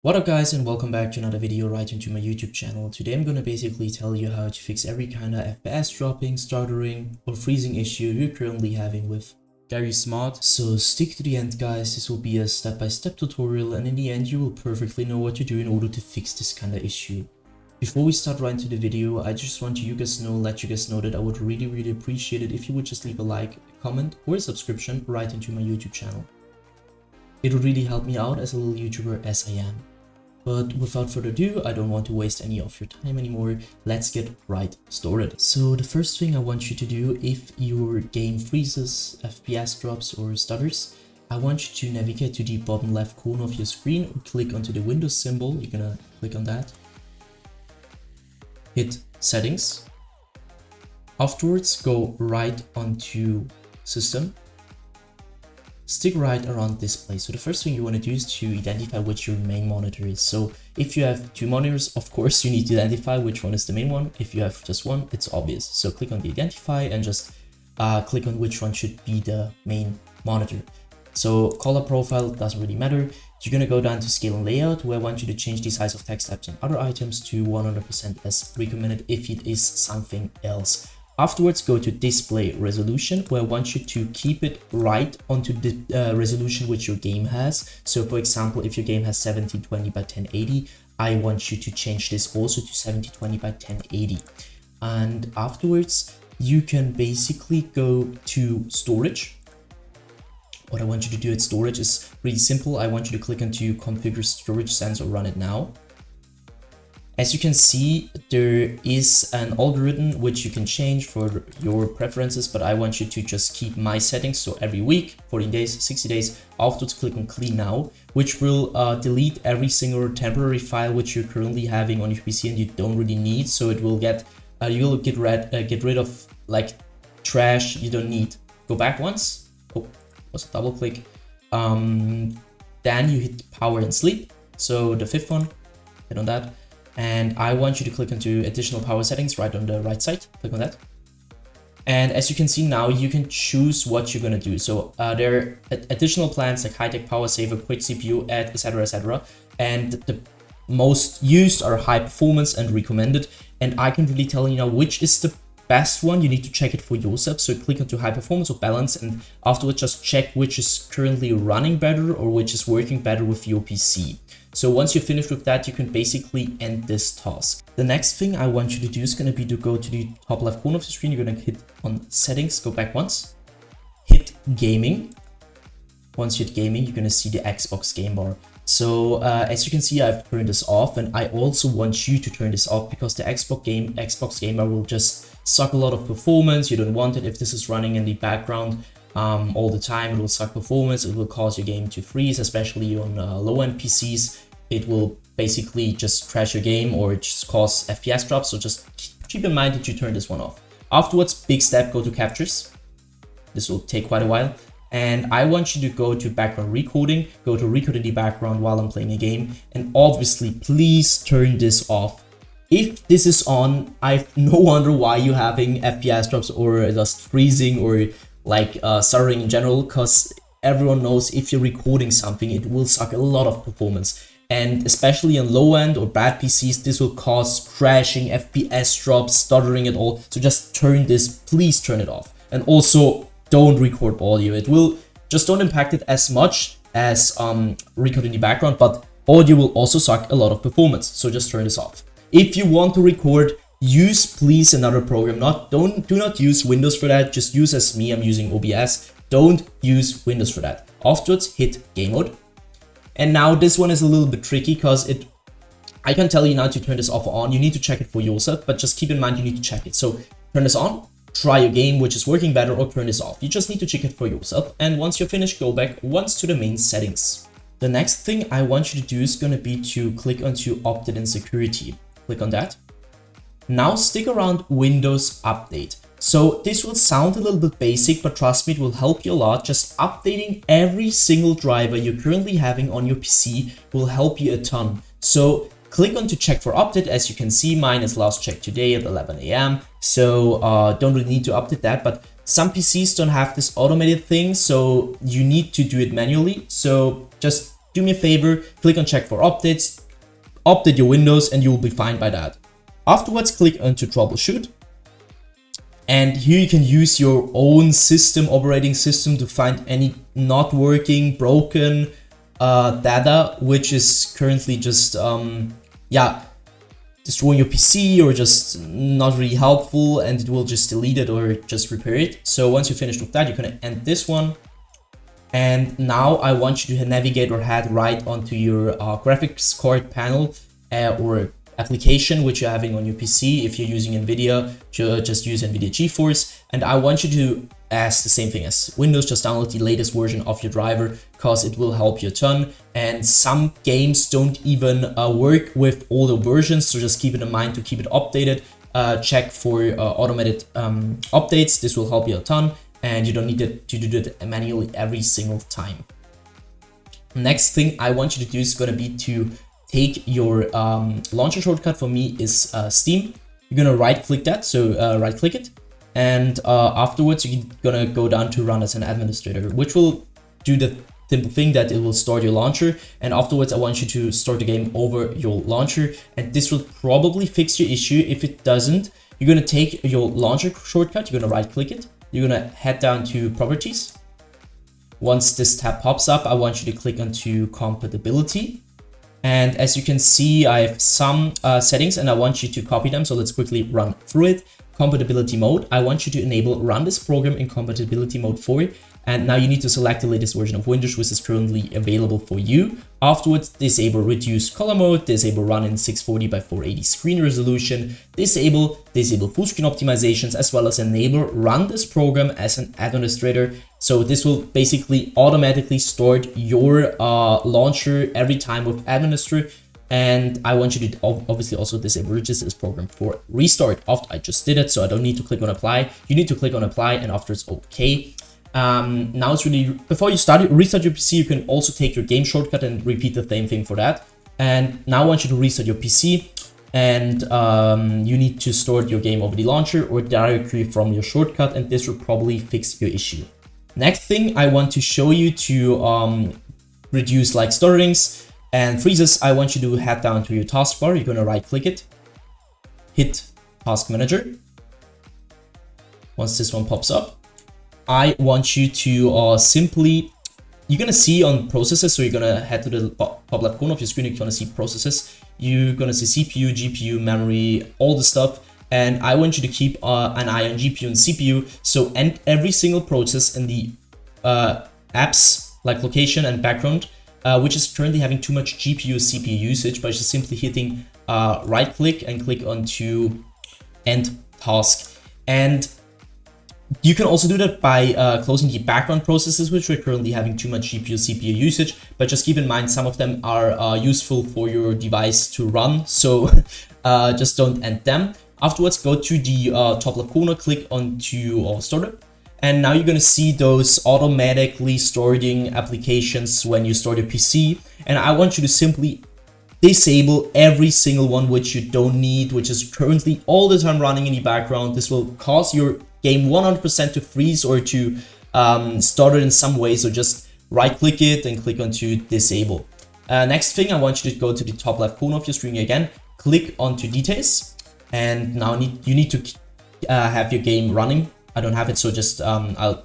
What up guys, and welcome back to another video right into my YouTube channel. Today I'm gonna basically tell you how to fix every kind of FPS dropping, stuttering or freezing issue you're currently having with Garrys Mod. So stick to the end guys, this will be a step-by-step tutorial and in the end you will perfectly know what to do in order to fix this kind of issue. Before we start right into the video, I just want to let you guys know that I would really appreciate it if you would just leave a like, a comment or a subscription right into my YouTube channel. It would really help me out as a little YouTuber as I am. But without further ado, I don't want to waste any of your time anymore. Let's get right started. So the first thing I want you to do, if your game freezes, FPS drops or stutters, I want you to navigate to the bottom left corner of your screen or click onto the Windows symbol. You're gonna click on that. Hit Settings. Afterwards, go right onto System. Stick right around display. So the first thing you want to do is to identify which your main monitor is. So if you have two monitors, of course you need to identify which one is the main one. If you have just one, it's obvious. So click on the identify and just click on which one should be the main monitor. So color profile doesn't really matter. You're going to go down to scale and layout, where I want you to change the size of text tabs and other items to 100% as recommended if it is something else. Afterwards, go to display resolution, where I want you to keep it right onto the resolution which your game has. So for example, if your game has 1720 by 1080, I want you to change this also to 1720 by 1080. And afterwards, you can basically go to storage. What I want you to do at storage is really simple. I want you to click onto configure storage sensor, run it now. As you can see, there is an algorithm which you can change for your preferences, but I want you to just keep my settings. So every week, 14 days, 60 days, afterwards click on clean now, which will delete every single temporary file which you're currently having on your PC and you don't really need. So it will get, you'll get rid of like trash you don't need. Go back once. Oh, was a double click. Then you hit power and sleep. So the fifth one, hit on that. And I want you to click onto additional power settings right on the right side. Click on that. And as you can see now, you can choose what you're going to do. So there are additional plans like high-tech power saver, quick CPU, add, etc, etc. And the most used are high performance and recommended. And I can really tell you now which is the best one. You need to check it for yourself. So click onto high performance or balance, and afterwards just check which is currently running better or which is working better with your PC. So once you're finished with that, you can basically end this task. The next thing I want you to do is going to be to go to the top left corner of the screen. You're going to hit on settings, go back once, hit gaming. Once you hit gaming, you're going to see the Xbox game bar. So as you can see, I've turned this off, and I also want you to turn this off because the Xbox game bar will just suck a lot of performance. You don't want it if this is running in the background all the time. It will suck performance. It will cause your game to freeze, especially on low-end PCs. It will basically just crash your game or just cause FPS drops. So just keep in mind that you turn this one off. Afterwards, big step, go to captures. This will take quite a while. And I want you to go to background recording, go to record in the background while I'm playing a game. And obviously, please turn this off. If this is on, I've no wonder why you're having FPS drops or just freezing or like stuttering in general, because everyone knows if you're recording something, it will suck a lot of performance. And especially on low end or bad PCs, this will cause crashing, FPS drops, stuttering at all. So just turn this, please turn it off. And also don't record audio. It will just don't impact it as much as recording the background, but audio will also suck a lot of performance. So just turn this off. If you want to record, use please another program. Do not use Windows for that. Just use as me. I'm using OBS. Don't use Windows for that. Afterwards, hit game mode. And now this one is a little bit tricky because I can tell you now to turn this off or on. You need to check it for yourself, but just keep in mind you need to check it. So turn this on, try a game which is working better, or turn this off. You just need to check it for yourself. And once you're finished, go back once to the main settings. The next thing I want you to do is going to be to click onto update and security. Click on that. Now stick around Windows Update. So this will sound a little bit basic, but trust me, it will help you a lot. Just updating every single driver you're currently having on your PC will help you a ton. So click on to check for update. As you can see, mine is last checked today at 11 AM. So don't really need to update that, but some PCs don't have this automated thing. So you need to do it manually. So just do me a favor, click on check for updates, update your Windows, and you will be fine by that. Afterwards, click onto troubleshoot. And here you can use your own operating system to find any not working, broken data, which is currently just, destroying your PC or just not really helpful, and it will just delete it or just repair it. So once you're finished with that, you're gonna end this one. And now I want you to navigate or head right onto your graphics card panel or application which you're having on your PC. If you're using NVIDIA, just use NVIDIA GeForce. And I want you to ask the same thing as Windows, just download the latest version of your driver, because it will help you a ton. And some games don't even work with older versions, so just keep it in mind to keep it updated. Check for automated updates. This will help you a ton, and you don't need to do that manually every single time. Next thing I want you to do is going to be to take your launcher shortcut. For me is Steam. You're going to right click that, so right click it. And afterwards, you're gonna go down to run as an administrator, which will do the simple thing that it will start your launcher. And afterwards, I want you to start the game over your launcher. And this will probably fix your issue. If it doesn't, you're gonna take your launcher shortcut, you're gonna right click it. You're gonna head down to properties. Once this tab pops up, I want you to click onto compatibility. And as you can see, I have some settings and I want you to copy them. So let's quickly run through it. Compatibility mode, I want you to enable run this program in compatibility mode 4. And now you need to select the latest version of Windows, which is currently available for you. Afterwards, disable reduced color mode, disable run in 640 by 480 screen resolution, disable full screen optimizations, as well as enable run this program as an administrator. So this will basically automatically start your launcher every time with administrator. And I want you to obviously also disable register this program for restart. After I just did it, so I don't need to click on apply. You need to click on apply, and after it's okay. Now it's really, before you restart your PC, you can also take your game shortcut and repeat the same thing for that. And now I want you to restart your PC, and you need to start your game over the launcher or directly from your shortcut, and this will probably fix your issue. Next thing I want to show you to reduce like stutterings and freezes, I want you to head down to your taskbar. You're gonna right click it, hit task manager. Once this one pops up, I want you to simply, you're gonna see on processes, so you're gonna head to the top left corner of your screen, you're gonna see processes. You're gonna see CPU, GPU, memory, all the stuff. And I want you to keep an eye on GPU and CPU. So and every single process in the apps like location and background, which is currently having too much GPU CPU usage, by just simply hitting right click and click onto end task. And you can also do that by closing the background processes, which are currently having too much GPU CPU usage, but just keep in mind some of them are useful for your device to run, so just don't end them. Afterwards, go to the top left corner, click onto startup. And now you're going to see those automatically starting applications when you start your PC. And I want you to simply disable every single one which you don't need, which is currently all the time running in the background. This will cause your game 100% to freeze or to stutter in some way. So just right click it and click onto disable. Next thing, I want you to go to the top left corner of your screen again, click onto details. And now you need to have your game running. I don't have it, so just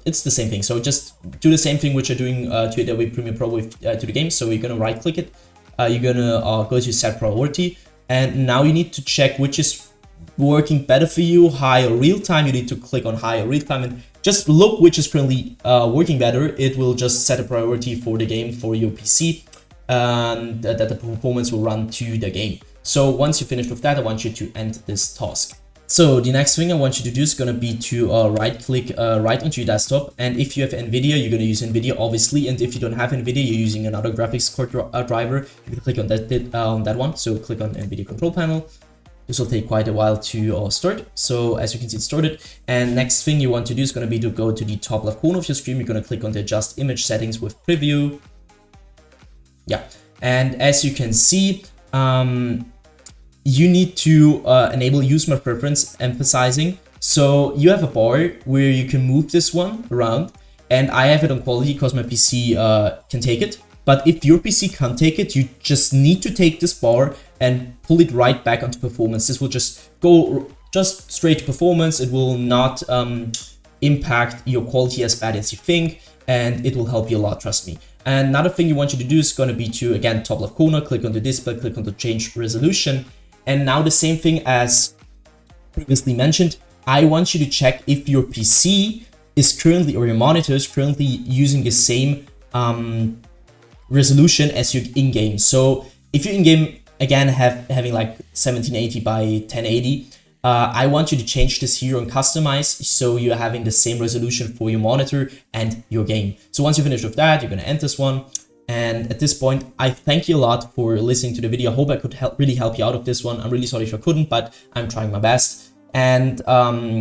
it's the same thing. So just do the same thing which you're doing to Adobe Premiere Pro with to the game. So you're gonna right click it, you're gonna go to set priority, and now you need to check which is working better for you, high or real time. You need to click on high or real time and just look which is currently working better. It will just set a priority for the game for your PC, and that the performance will run to the game. So once you finish with that, I want you to end this task. So the next thing I want you to do is going to be to right click right onto your desktop. And if you have NVIDIA, you're going to use NVIDIA obviously. And if you don't have NVIDIA, you're using another graphics card driver, you can click on that one. So click on NVIDIA control panel. This will take quite a while to start. So as you can see, it's started. And next thing you want to do is going to be to go to the top left corner of your screen. You're going to click on the adjust image settings with preview. Yeah. And as you can see, you need to enable use my preference emphasizing. So you have a bar where you can move this one around, and I have it on quality because my PC can take it. But if your PC can't take it, you just need to take this bar and pull it right back onto performance. This will just go just straight to performance. It will not impact your quality as bad as you think, and it will help you a lot, trust me. And another thing you want you to do is going to be to, again, top left corner, click on the display, click on the change resolution. And now the same thing as previously mentioned, I want you to check if your PC is currently, or your monitor is currently using the same resolution as your in-game. So if you're in-game, again, having like 1780 by 1080, I want you to change this here on customize, so you're having the same resolution for your monitor and your game. So once you finish with that, you're going to end this one. And at this point, I thank you a lot for listening to the video. I hope I could really help you out of this one. I'm really sorry if I couldn't, but I'm trying my best. And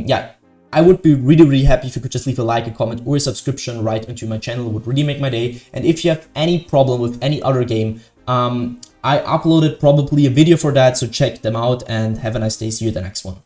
yeah, I would be really happy if you could just leave a like, a comment, or a subscription right into my channel. It would really make my day. And if you have any problem with any other game, I uploaded probably a video for that, so check them out and have a nice day. See you at the next one.